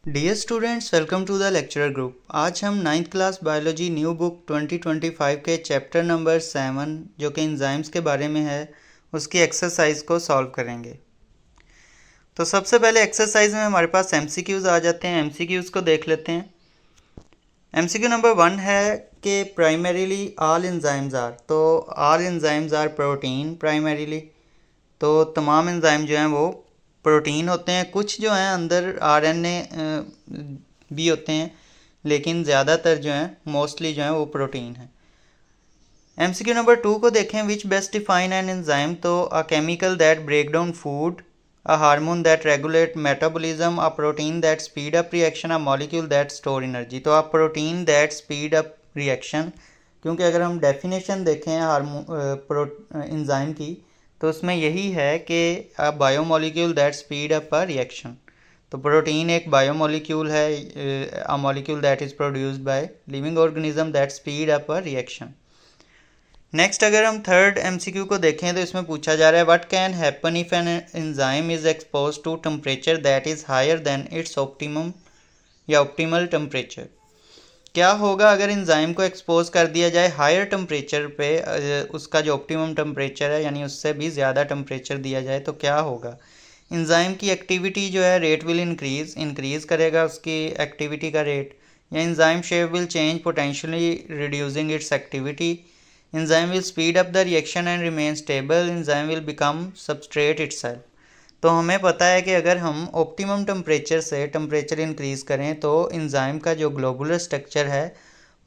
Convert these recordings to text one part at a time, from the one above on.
Dear students, welcome to the lecturer group. आज हम ninth class biology new book 2025 के chapter number 7 जो कि एंजाइम्स के बारे में है उसकी एक्सरसाइज को सॉल्व करेंगे। तो सबसे पहले एक्सरसाइज में हमारे पास एमसीक्यूज आ जाते हैं। एमसीक्यूज को देख लेते हैं। एमसीक्यू नंबर 1 है कि प्राइमरीली ऑल एंजाइम्स आर, तो all enzymes are protein primarily. तो तमाम एंजाइम जो हैं वो प्रोटीन होते हैं। कुछ जो हैं अंदर आरएनए भी होते हैं, लेकिन ज़्यादातर जो हैं मोस्टली जो हैं वो प्रोटीन है। एमसीक्यू नंबर 2 को देखें। Which best define an enzyme, तो a chemical that break down food, a hormone that regulate metabolism, a protein that speed up reaction, a molecule that store energy. तो a protein that speed up reaction, क्योंकि अगर हम definition देखें enzyme की तो उसमें यही है कि a biomolecule that speed up a reaction. तो प्रोटीन एक बायोमोलिक्यूल है, a molecule that is produced by living organism that speed up a reaction. Next अगर हम थर्ड एमसीक्यू को देखें तो इसमें पूछा जा रहा है what can happen if an enzyme is expose to temperature that is higher than its optimum या ऑप्टिमल टेम्परेचर। क्या होगा अगर एंजाइम को एक्सपोज कर दिया जाए हायर टेम्परेचर पे, उसका जो ऑप्टिमम टेम्परेचर है यानी उससे भी ज़्यादा टेम्परेचर दिया जाए तो क्या होगा। एंजाइम की एक्टिविटी जो है रेट विल इंक्रीज़ करेगा उसकी एक्टिविटी का रेट, या enzyme shape will change potentially reducing it's activity. Enzyme will speed up the reaction and remain stable. Enzyme will become substrate itself. तो हमें पता है कि अगर हम ऑप्टिमम टेम्परेचर से टेम्परेचर इंक्रीज़ करें तो एंजाइम का जो ग्लोबुलर स्ट्रक्चर है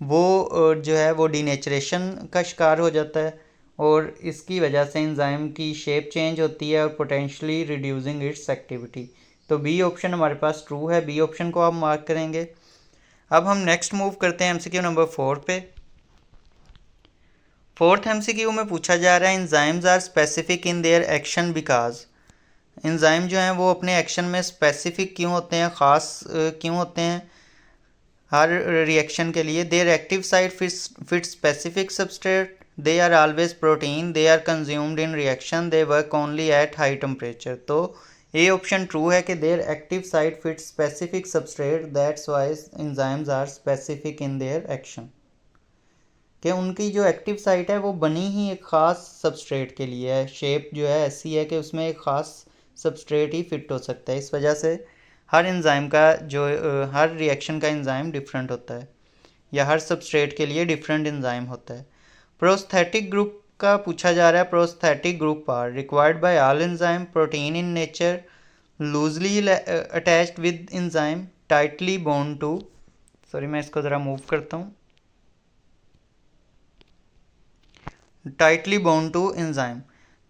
वो जो है वो डीनेचरेशन का शिकार हो जाता है, और इसकी वजह से एंजाइम की शेप चेंज होती है और पोटेंशियली रिड्यूसिंग इट्स एक्टिविटी। तो बी ऑप्शन हमारे पास ट्रू है। बी ऑप्शन को आप मार्क करेंगे। अब हम नेक्स्ट मूव करते हैं एमसीक्यू नंबर 4 पे। फोर्थ एमसीक्यू में पूछा जा रहा है enzymes are specific in their action because. Enzyme जो हैं वो अपने एक्शन में स्पेसिफिक क्यों होते हैं, ख़ास क्यों होते हैं हर रिएक्शन के लिए। Their active site fit specific substrate, they are always protein, they are consumed in reaction, they work only at high temperature. तो ए ऑप्शन ट्रू है कि their active site fit specific substrate, that's why enzymes are specific in their action. कि उनकी जो active site है वो बनी ही एक ख़ास सबस्ट्रेट के लिए है। शेप जो है ऐसी है कि उसमें एक ख़ास सबस्ट्रेट ही फिट हो सकता है। इस वजह से हर एंजाइम का जो हर रिएक्शन का एंजाइम डिफरेंट होता है, या हर सबस्ट्रेट के लिए डिफरेंट एंजाइम होता है। प्रोस्थेटिक ग्रुप का पूछा जा रहा है। Prosthetic group are required by all enzyme, protein in nature, loosely attached with enzyme, tightly bond to. Sorry, मैं इसको ज़रा मूव करता हूँ। Tightly bound to enzyme.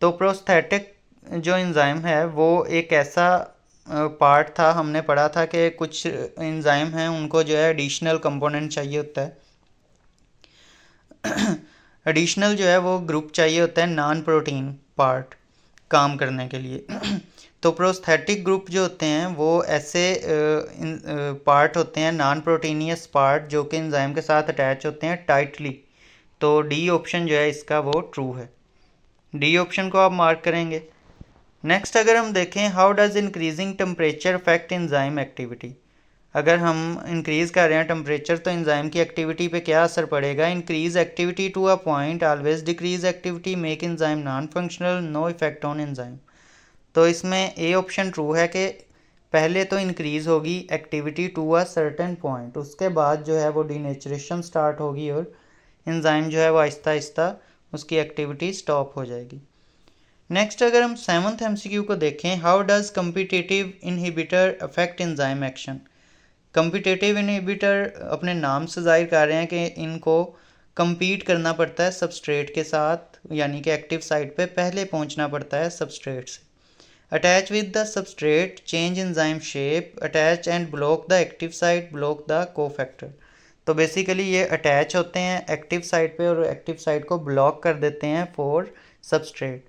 तो प्रोस्थेटिक जो एंजाइम है वो एक ऐसा पार्ट था, हमने पढ़ा था कि कुछ एंजाइम हैं उनको जो है एडिशनल कंपोनेंट चाहिए होता है। एडिशनल जो है वो ग्रुप चाहिए होता है नॉन प्रोटीन पार्ट काम करने के लिए। तो प्रोस्थेटिक ग्रुप जो होते हैं वो ऐसे पार्ट होते हैं, नॉन प्रोटीनियस पार्ट, जो कि एंजाइम के साथ अटैच होते हैं टाइटली। तो डी ऑप्शन जो है इसका वो ट्रू है। डी ऑप्शन को आप मार्क करेंगे। नेक्स्ट अगर हम देखें how does increasing temperature affect enzyme activity. अगर हम इंक्रीज़ कर रहे हैं टेम्परेचर तो एंजाइम की एक्टिविटी पे क्या असर पड़ेगा। Increase activity to a point, always decrease activity, make enzyme non functional, no effect on enzyme. तो इसमें ए ऑप्शन ट्रू है कि पहले तो इंक्रीज़ होगी activity to a certain point, उसके बाद जो है वो डीनेचरेशन स्टार्ट होगी और एंजाइम जो है वो आहिस्ता आहिस्ता उसकी एक्टिविटी स्टॉप हो जाएगी। नेक्स्ट अगर हम सेवन्थ एमसीक्यू को देखें, how does competitive inhibitor affect enzyme action. Competitive inhibitor अपने नाम से जाहिर कर रहे हैं कि इनको compete करना पड़ता है सबस्ट्रेट के साथ, यानी कि एक्टिव साइट पे पहले पहुंचना पड़ता है सबस्ट्रेट से। Attach with the substrate, change enzyme shape, attach and block the active site, block the cofactor. तो बेसिकली ये अटैच होते हैं एक्टिव साइट पे और एक्टिव साइट को ब्लॉक कर देते हैं फॉर सबस्ट्रेट,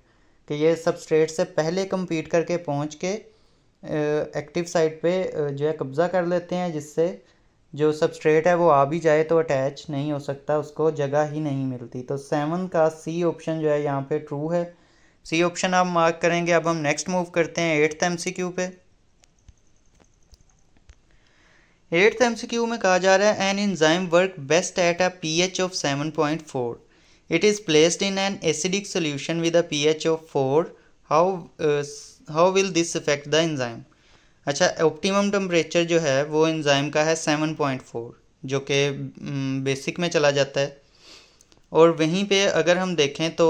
कि ये सबस्ट्रेट से पहले compete करके पहुंच के एक्टिव साइट पे जो है कब्ज़ा कर लेते हैं, जिससे जो सबस्ट्रेट है वो आ भी जाए तो अटैच नहीं हो सकता, उसको जगह ही नहीं मिलती। तो 7 का सी ऑप्शन जो है यहाँ पे ट्रू है। सी ऑप्शन आप मार्क करेंगे। अब हम नेक्स्ट मूव करते हैं 8th एमसीक्यू पे। 8th MCQ में कहा जा रहा है an enzyme work best at a pH of 7.4. It is placed in an acidic solution with a pH of 4. How will this affect the enzyme. अच्छा, optimum temperature जो है वो एंजाइम का है 7.4, जो कि बेसिक में चला जाता है, और वहीं पे अगर हम देखें तो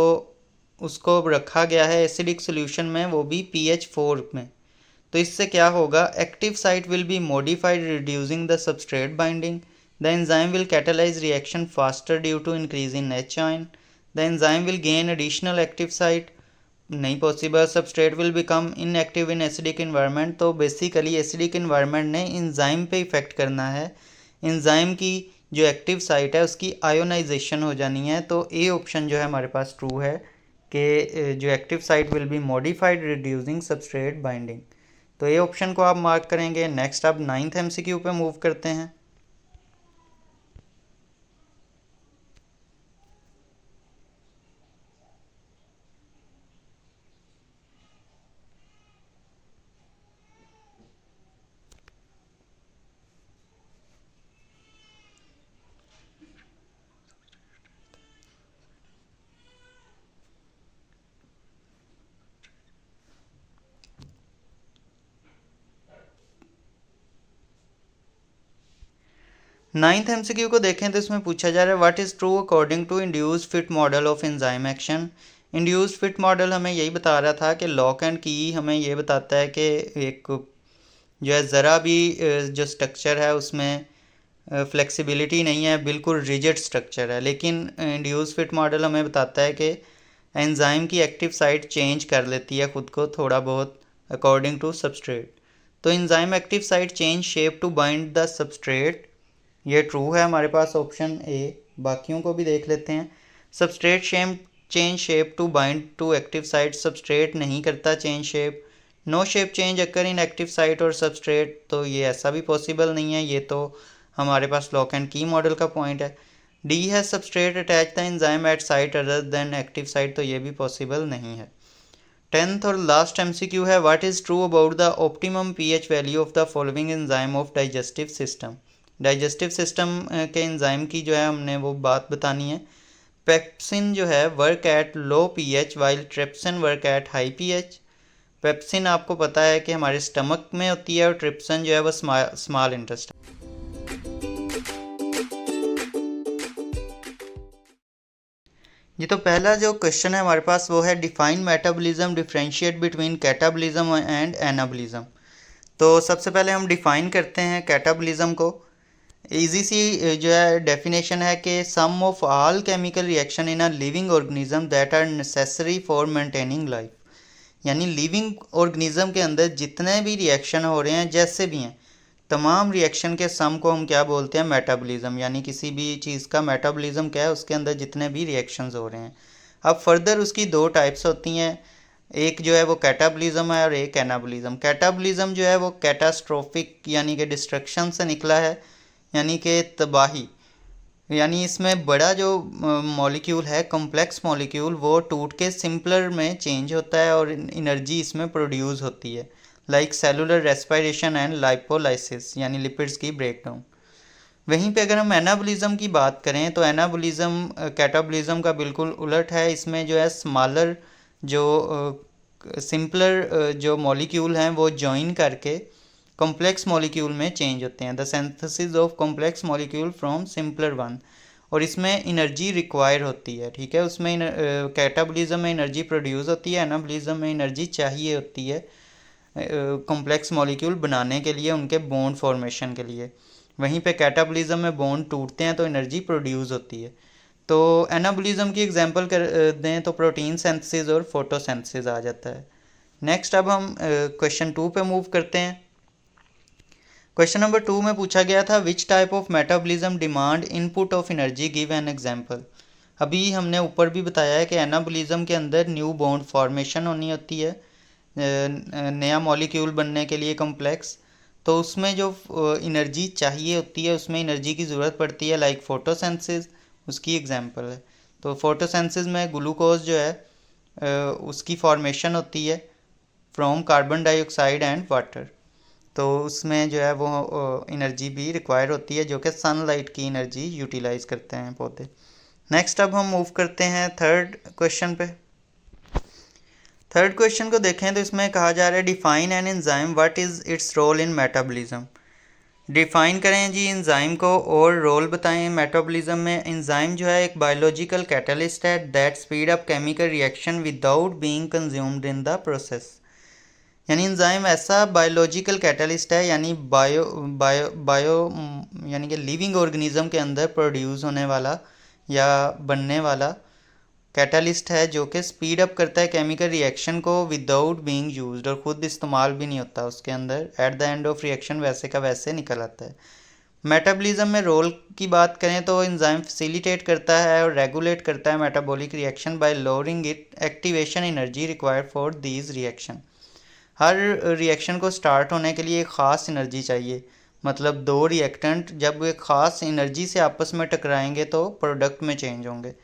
उसको रखा गया है एसिडिक सोल्यूशन में, वो भी pH 4 में. तो इससे क्या होगा, active site will be modified reducing the substrate binding. The enzyme will catalyse reaction faster due to increase in H ion. The enzyme will gain additional active site. नहीं possible. Substrate will become inactive in acidic environment. तो basically acidic environment ने enzyme पे effect करना है. Enzyme की जो active site है उसकी आयोनाइजेशन हो जानी है. तो ए ऑप्शन जो है हमारे पास ट्रू है कि जो active site will be modified reducing substrate binding. तो ये ऑप्शन को आप मार्क करेंगे. नेक्स्ट अब 9th MCQ पे मूव करते हैं. नाइन्थ MCQ को देखें तो इसमें पूछा जा रहा है what is true according to induced fit model of enzyme action. Induced fit model हमें यही बता रहा था कि लॉक एंड की हमें ये बताता है कि एक जो है ज़रा भी जो स्ट्रक्चर है उसमें फ्लेक्सिबिलिटी नहीं है, बिल्कुल रिजिड स्ट्रक्चर है. लेकिन इंड्यूस्ड फिट मॉडल हमें बताता है कि एंजाइम की एक्टिव साइट चेंज कर लेती है ख़ुद को थोड़ा बहुत अकॉर्डिंग टू सबस्ट्रेट. तो enzyme active site change shape to bind the substrate. ये ट्रू है हमारे पास ऑप्शन ए. बाकियों को भी देख लेते हैं. Substrate shape change shape to bind to active site. Substrate नहीं करता change shape. No shape change occur in active site और सबस्ट्रेट. तो ये ऐसा भी पॉसिबल नहीं है. ये तो हमारे पास लॉक एंड की मॉडल का पॉइंट है. डी है substrate attach the enzyme eight site other than active site. तो ये भी पॉसिबल नहीं है. 10th और लास्ट MCQ है what is true about the optimum pH value of the following enzyme of digestive system. Digestive system के enzyme की जो है हमने वो बात बतानी है. पेप्सिन जो है work at low pH while trypsin work at high pH. Pepsin आपको पता है कि हमारे स्टमक में होती है और ट्रिप्सिन जो है वो स्मॉल इंटेस्टाइन. ये तो पहला जो क्वेश्चन है हमारे पास वो है define metabolism differentiate between catabolism and anabolism. तो सबसे पहले हम डिफाइन करते हैं कैटाबॉलिज्म को. इजी सी जो है डेफिनेशन है कि sum of all chemical reaction in a living organism that are necessary for maintaining life. यानी लिविंग ऑर्गेनिज्म के अंदर जितने भी रिएक्शन हो रहे हैं जैसे भी हैं, तमाम रिएक्शन के सम को हम क्या बोलते हैं, मेटाबॉलिज्म. यानी किसी भी चीज़ का मेटाबॉलिज्म क्या है, उसके अंदर जितने भी रिएक्शंस हो रहे हैं. अब फर्दर उसकी दो टाइप्स होती हैं. एक जो है वो कैटाबॉलिज्म है और एक एनाबॉलिज्म. कैटाबॉलिज्म जो है वो कैटास्ट्रोफिक यानी कि डिस्ट्रक्शन से निकला है, यानी कि तबाही. यानी इसमें बड़ा जो मॉलिक्यूल है, कॉम्प्लेक्स मॉलिक्यूल, वो टूट के सिंपलर में चेंज होता है और एनर्जी इसमें प्रोड्यूस होती है. Like cellular respiration and lipolysis यानी लिपिड्स की ब्रेकडाउन. वहीं पे अगर हम एनाबॉलिज्म की बात करें तो एनाबॉलिज्म कैटाबॉलिज्म का बिल्कुल उलट है. इसमें जो है स्मॉलर जो सिंपलर जो मॉलिक्यूल हैं वो जॉइन करके कॉम्प्लेक्स मॉलिक्यूल में चेंज होते हैं. The synthesis of complex molecule from simpler one. और इसमें एनर्जी रिक्वायर होती है. ठीक है, उसमें कैटाबॉलिज्म में एनर्जी प्रोड्यूस होती है, एनाबॉलिज्म में एनर्जी चाहिए होती है कॉम्प्लेक्स मॉलिक्यूल बनाने के लिए, उनके बॉन्ड फॉर्मेशन के लिए. वहीं पे कैटाबॉलिज्म में बॉन्ड टूटते हैं तो एनर्जी प्रोड्यूस होती है. तो एनाबॉलिज्म की एग्जांपल कर दें तो प्रोटीन सिंथेसिस और फोटोसिंथेसिस आ जाता है. नेक्स्ट अब हम क्वेश्चन 2 पे मूव करते हैं. क्वेश्चन नंबर 2 में पूछा गया था विच type of metabolism demand input of energy, give an example. अभी हमने ऊपर भी बताया है कि एनाबॉलिज्म के अंदर न्यू बॉन्ड फॉर्मेशन होनी होती है नया मॉलिक्यूल बनने के लिए कॉम्प्लेक्स. तो उसमें जो एनर्जी चाहिए होती है, उसमें एनर्जी की ज़रूरत पड़ती है. लाइक फोटोसिंथेसिस उसकी एग्जांपल है. तो फोटोसिंथेसिस में ग्लूकोज जो है उसकी फॉर्मेशन होती है from carbon dioxide and water. तो उसमें जो है वो एनर्जी भी रिक्वायर होती है, जो कि सनलाइट की एनर्जी यूटिलाइज करते हैं पौधे। नेक्स्ट अब हम मूव करते हैं थर्ड क्वेश्चन पे। थर्ड क्वेश्चन को देखें तो इसमें कहा जा रहा है define an enzyme, what is its role in metabolism. Define करें जी एंजाइम को और रोल बताएं मेटाबॉलिज्म में। एंजाइम जो है एक बायोलॉजिकल कैटलिस्ट है that speed up chemical reaction without being consumed in the process. यानी एंजाइम ऐसा बायोलॉजिकल कैटलिस्ट है, यानी बायो बायो बायो यानी कि लिविंग ऑर्गेनिज्म के अंदर प्रोड्यूस होने वाला या बनने वाला कैटलिस्ट है, जो कि स्पीड अप करता है केमिकल रिएक्शन को विदाउट बीइंग यूज्ड, और ख़ुद इस्तेमाल भी नहीं होता उसके अंदर। At the end of reaction वैसे का वैसे निकल आता है। मेटाबॉलिज्म में रोल की बात करें तो एंजाइम फैसिलिटेट करता है और रेगुलेट करता है metabolic reaction by lowering it activation energy required for these reaction. Her reaction को स्टार्ट होने के लिए एक ख़ास एनर्जी चाहिए, मतलब दो रिएक्टेंट जब एक ख़ास एनर्जी से आपस में टकराएंगे तो प्रोडक्ट में चेंज होंगे।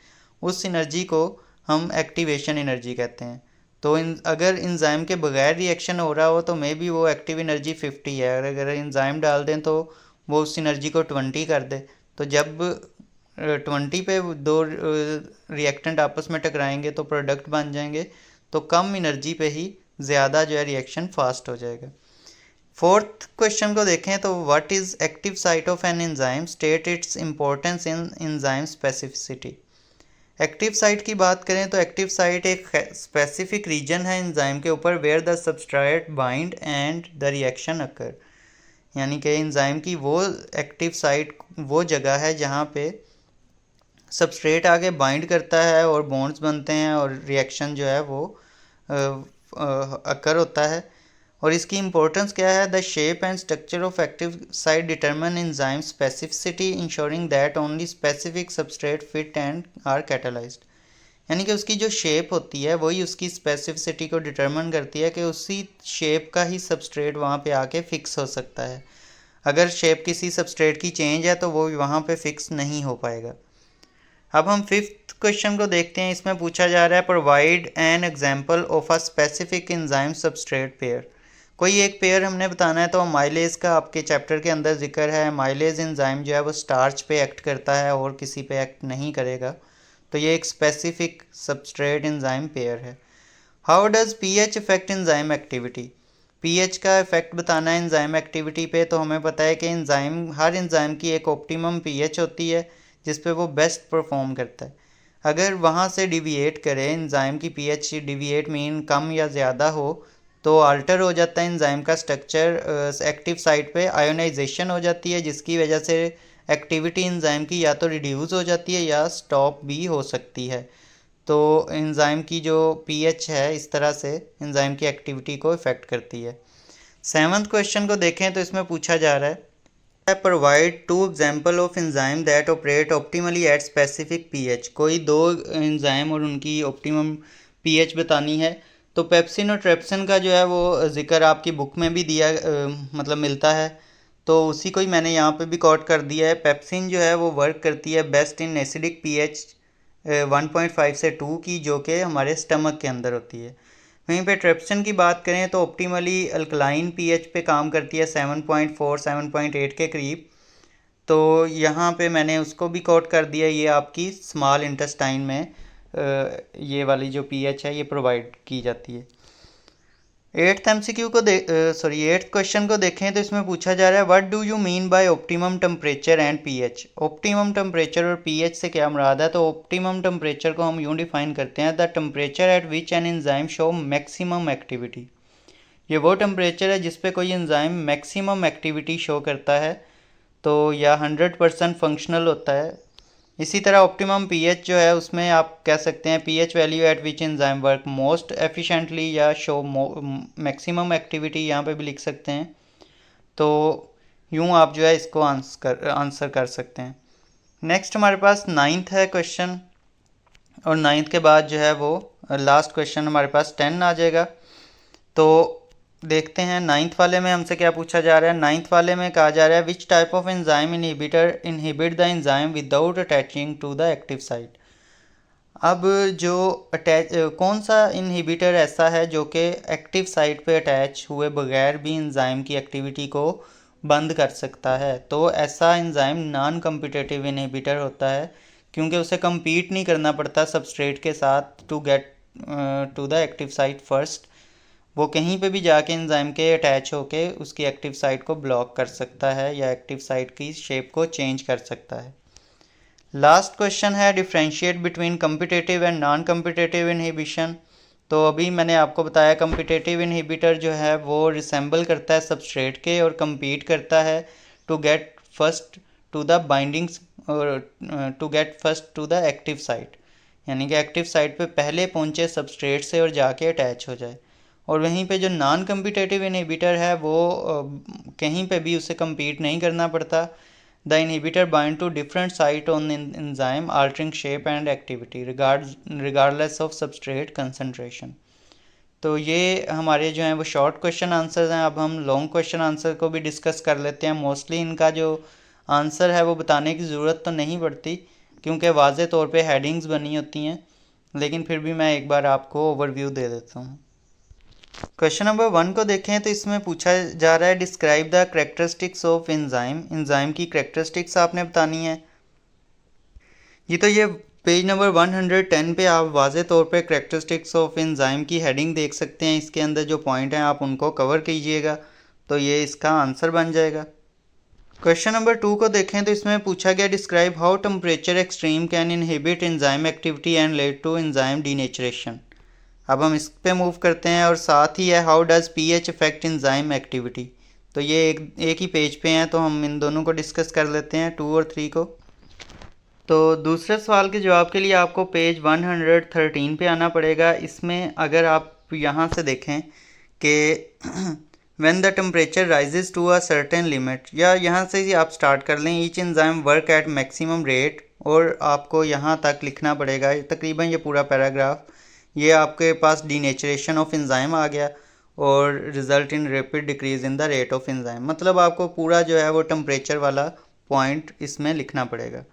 उस एनर्जी को हम एक्टिवेशन एनर्जी कहते हैं। तो अगर एंजाइम के बगैर रिएक्शन हो रहा हो तो मे बी वो एक्टिव एनर्जी 50 है, और अगर एंजाइम डाल दें तो वो उस एनर्जी को 20 कर दे। तो जब 20 पे दो रिएक्टेंट आपस में टकराएंगे तो प्रोडक्ट बन जाएंगे, तो कम एनर्जी पे ही ज़्यादा जो है रिएक्शन फास्ट हो जाएगा। फोर्थ क्वेश्चन को देखें तो what is active site of an enzyme, state its importance in enzyme specificity. Active site की बात करें तो एक्टिव साइट एक स्पेसिफिक रीजन है एंजाइम के ऊपर where the substrate bind and the reaction occur. यानी कि एंजाइम की वो एक्टिव साइट वो जगह है जहाँ पे सबस्ट्रेट आके बाइंड करता है और बॉन्ड्स बनते हैं और रिएक्शन जो है वो अकर होता है। और इसकी इंपॉर्टेंस क्या है, the shape and structure of active site determine enzyme specificity ensuring that only specific substrate fit and are catalysed. यानी कि उसकी जो शेप होती है वही उसकी स्पेसिफिसिटी को डिटरमिन करती है कि उसी शेप का ही सबस्ट्रेट वहाँ पे आके फिक्स हो सकता है। अगर शेप किसी सबस्ट्रेट की चेंज है तो वो वहाँ पे फिक्स नहीं हो पाएगा। अब हम फिफ्थ क्वेश्चन को देखते हैं। इसमें पूछा जा रहा है provide an example of a specific enzyme substrate pair. कोई एक पेयर हमने बताना है, तो माइलेज का आपके चैप्टर के अंदर जिक्र है। माइलेज एंजाइम जो है वो स्टार्च पे एक्ट करता है और किसी पे एक्ट नहीं करेगा, तो ये एक स्पेसिफिक सबस्ट्रेट एंजाइम पेयर है। How does pH effect enzyme activity. PH का इफेक्ट बताना है एंजाइम एक्टिविटी पे, तो हमें पता है कि हर एंजाइम की एक ऑप्टिमम पीएच होती है जिस पे वो बेस्ट परफॉर्म करता है। अगर वहाँ से डिविएट करें, एंजाइम की पीएच डिविएट मीन कम या ज़्यादा हो, तो अल्टर हो जाता है एंजाइम का स्ट्रक्चर। एक्टिव साइट पे आयोनाइजेशन हो जाती है, जिसकी वजह से एक्टिविटी एंजाइम की या तो रिड्यूस हो जाती है या स्टॉप भी हो सकती है। तो एंजाइम की जो पीएच है इस तरह से एंजाइम की एक्टिविटी को इफ़ेक्ट करती है। सेवंथ क्वेश्चन को देखें तो इसमें पूछा जा रहा है provide two example of enzyme that operate optimally at specific pH. कोई दो एंजाइम और उनकी ऑप्टिमम पीएच बतानी है। तो पेप्सिन और ट्रेप्सिन का जो है वो जिक्र आपकी बुक में भी दिया मतलब मिलता है, तो उसी को ही मैंने यहाँ पे भी कोट कर दिया है। पेप्सिन जो है वो वर्क करती है बेस्ट इन एसिडिक पीएच 1.5 से 2 की, जो कि हमारे स्टमक के अंदर होती है। वहीं पे ट्रेप्सिन की बात करें तो ऑप्टिमली अल्कलाइन पीएच पे काम करती है 7.4 7.8 के करीब। तो यहाँ पे मैंने उसको भी कोट कर दिया, ये आपकी स्मॉल इंटेस्टाइन में ये वाली जो पीएच है ये प्रोवाइड की जाती है। एट्थ एमसीक्यू को एट्थ क्वेश्चन को देखें तो इसमें पूछा जा रहा है what do you mean by optimum temperature and pH. Optimum temperature और पीएच से क्या मुराद है। तो ऑप्टिमम टेम्परेचर को हम यूँ डिफाइन करते हैं the temperature at which an enzyme show maximum activity. ये वो टेम्परेचर है जिस पे कोई एंजाइम मैक्सिमम एक्टिविटी शो करता है, तो या 100% फंक्शनल होता है। इसी तरह ऑप्टिमम पीएच जो है उसमें आप कह सकते हैं pH value eight which enzyme work most efficiently या शो मैक्सिमम एक्टिविटी, यहाँ पे भी लिख सकते हैं। तो यूँ आप जो है इसको आंसर कर सकते हैं। नेक्स्ट हमारे पास नाइन्थ है क्वेश्चन, और नाइन्थ के बाद जो है वो लास्ट क्वेश्चन हमारे पास 10 आ जाएगा। तो देखते हैं नाइन्थ वाले में हमसे क्या पूछा जा रहा है। नाइन्थ वाले में कहा जा रहा है which type of enzyme inhibit the enzyme without attaching to the active site. अब जो अटैच कौन सा इनहिबिटर ऐसा है जो कि एक्टिव साइट पे अटैच हुए बगैर भी एंजाइम की एक्टिविटी को बंद कर सकता है? तो ऐसा एंजाइम नॉन कम्पिटिटिव इनहिबिटर होता है, क्योंकि उसे compete नहीं करना पड़ता सबस्ट्रेट के साथ to get to the active site first. वो कहीं पे भी जाके एंजाइम के अटैच होके उसकी एक्टिव साइट को ब्लॉक कर सकता है या एक्टिव साइट की शेप को चेंज कर सकता है। लास्ट क्वेश्चन है differentiate between competitive and non competitive inhibition. तो अभी मैंने आपको बताया कम्पिटिटिव इनहिबिटर जो है वो रिसेंबल करता है सबस्ट्रेट के और compete करता है to get first to the bindings और to get first to the active site, यानी कि एक्टिव साइट पे पहले पहुंचे सबस्ट्रेट से और जाके अटैच हो जाए। और वहीं पे जो नॉन कम्पिटिटिव इनहिबिटर है वो कहीं पे भी उसे compete नहीं करना पड़ता। The inhibitor bind to different site on enzyme altering shape and activity regardless of substrate concentration। तो ये हमारे जो हैं वो शॉर्ट क्वेश्चन आंसर्स हैं। अब हम लॉन्ग क्वेश्चन आंसर को भी डिस्कस कर लेते हैं। मोस्टली इनका जो आंसर है वो बताने की ज़रूरत तो नहीं पड़ती क्योंकि वाज़े तौर पे हेडिंग्स बनी होती हैं, लेकिन फिर भी मैं एक बार आपको ओवरव्यू दे देता हूँ। क्वेश्चन नंबर 1 को देखें तो इसमें पूछा जा रहा है describe the characteristics of enzyme. Enzyme की करेक्टरिस्टिक्स आपने बतानी है। ये पेज नंबर 110 पे आप वाज़े तौर पे करेक्टरिस्टिक्स ऑफ एंजाइम की हेडिंग देख सकते हैं। इसके अंदर जो पॉइंट हैं आप उनको कवर कीजिएगा तो ये इसका आंसर बन जाएगा। क्वेश्चन नंबर 2 को देखें तो इसमें पूछा गया describe how temperature extreme can inhibit enzyme activity and lead to enzyme denaturation. अब हम इस पे मूव करते हैं और साथ ही है how does pH affect enzyme activity. तो ये एक ही पेज पे हैं तो हम इन दोनों को डिस्कस कर लेते हैं 2 और 3 को। तो दूसरे सवाल के जवाब के लिए आपको पेज 113 पे आना पड़ेगा। इसमें अगर आप यहाँ से देखें कि when the temperature rises to a certain limit, या यहाँ से ही आप स्टार्ट कर लें each enzyme work at maximum rate, और आपको यहाँ तक लिखना पड़ेगा तकरीबन ये पूरा पैराग्राफ। ये आपके पास डीनेचरेशन ऑफ एंजाइम आ गया और result in rapid decrease in the rate of enzyme, मतलब आपको पूरा जो है वो टेम्परेचर वाला पॉइंट इसमें लिखना पड़ेगा।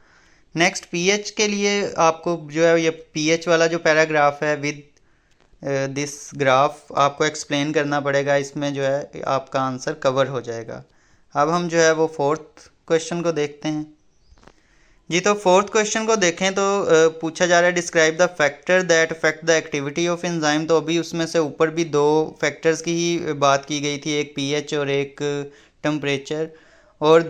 नेक्स्ट पीएच के लिए आपको जो है ये पीएच वाला जो पैराग्राफ है विद दिस ग्राफ आपको एक्सप्लेन करना पड़ेगा। इसमें जो है आपका आंसर कवर हो जाएगा। अब हम जो है वो फोर्थ क्वेश्चन को देखते हैं। जी तो फोर्थ क्वेश्चन को देखें तो पूछा जा रहा है describe the factor that affect the activity of enzyme. तो अभी उसमें से ऊपर भी 2 फैक्टर्स की ही बात की गई थी, एक पीएच और एक टेम्परेचर। और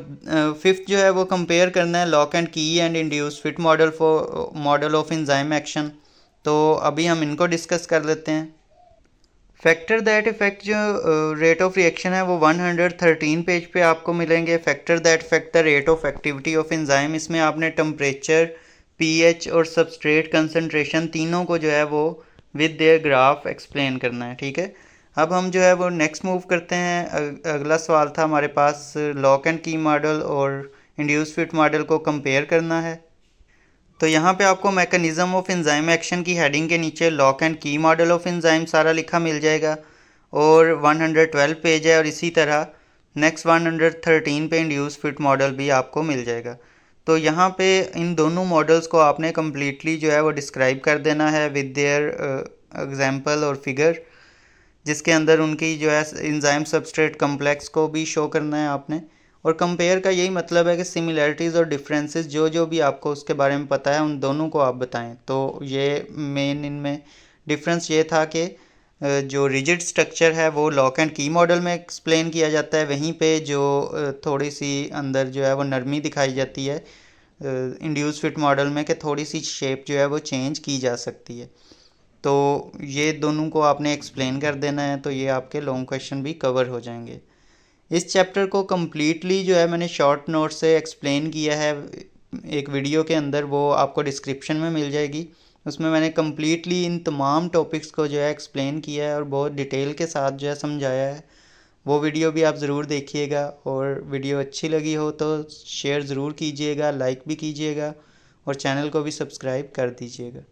फिफ्थ जो है वो कंपेयर करना है लॉक एंड की and induce fit model of enzyme action. तो अभी हम इनको डिस्कस कर लेते हैं। फैक्टर दैट इफेक्ट जो रेट ऑफ रिएक्शन है वो 113 पेज पे आपको मिलेंगे। Factor that effect the rate of activity of enzyme, इसमें आपने टेम्परेचर, पीएच और सबस्ट्रेट कंसंट्रेशन तीनों को जो है वो विद देयर ग्राफ एक्सप्लेन करना है। ठीक है, अब हम जो है वो नेक्स्ट मूव करते हैं। अगला सवाल था हमारे पास लॉक एंड की मॉडल और इंड्यूस फिट मॉडल को कंपेयर करना है। तो यहाँ पे आपको मैकेनिज्म ऑफ एंजाइम एक्शन की हेडिंग के नीचे लॉक एंड की मॉडल ऑफ एंजाइम सारा लिखा मिल जाएगा और 112 पेज है। और इसी तरह नेक्स्ट 113 पे इंड्यूस फिट मॉडल भी आपको मिल जाएगा। तो यहाँ पे इन दोनों मॉडल्स को आपने कम्प्लीटली जो है वो डिस्क्राइब कर देना है विद देयर एग्जांपल और फिगर, जिसके अंदर उनकी जो है एंजाइम सबस्ट्रेट कम्प्लेक्स को भी शो करना है आपने। और कंपेयर का यही मतलब है कि सिमिलैरिटीज़ और डिफरेंसेस जो भी आपको उसके बारे में पता है उन दोनों को आप बताएं। तो ये मेन इनमें डिफरेंस ये था कि जो रिजिड स्ट्रक्चर है वो लॉक एंड की मॉडल में एक्सप्लेन किया जाता है, वहीं पे जो थोड़ी सी अंदर जो है वो नरमी दिखाई जाती है इंड्यूस फिट मॉडल में, कि थोड़ी सी शेप जो है वो चेंज की जा सकती है। तो ये दोनों को आपने एक्सप्लेन कर देना है, तो ये आपके लॉन्ग क्वेश्चन भी कवर हो जाएंगे। इस चैप्टर को कम्प्लीटली जो है मैंने शॉर्ट नोट से एक्सप्लेन किया है एक वीडियो के अंदर, वो आपको डिस्क्रिप्शन में मिल जाएगी। उसमें मैंने कम्प्लीटली इन तमाम टॉपिक्स को जो है एक्सप्लेन किया है और बहुत डिटेल के साथ जो है समझाया है। वो वीडियो भी आप ज़रूर देखिएगा, और वीडियो अच्छी लगी हो तो शेयर ज़रूर कीजिएगा, लाइक भी कीजिएगा और चैनल को भी सब्सक्राइब कर दीजिएगा।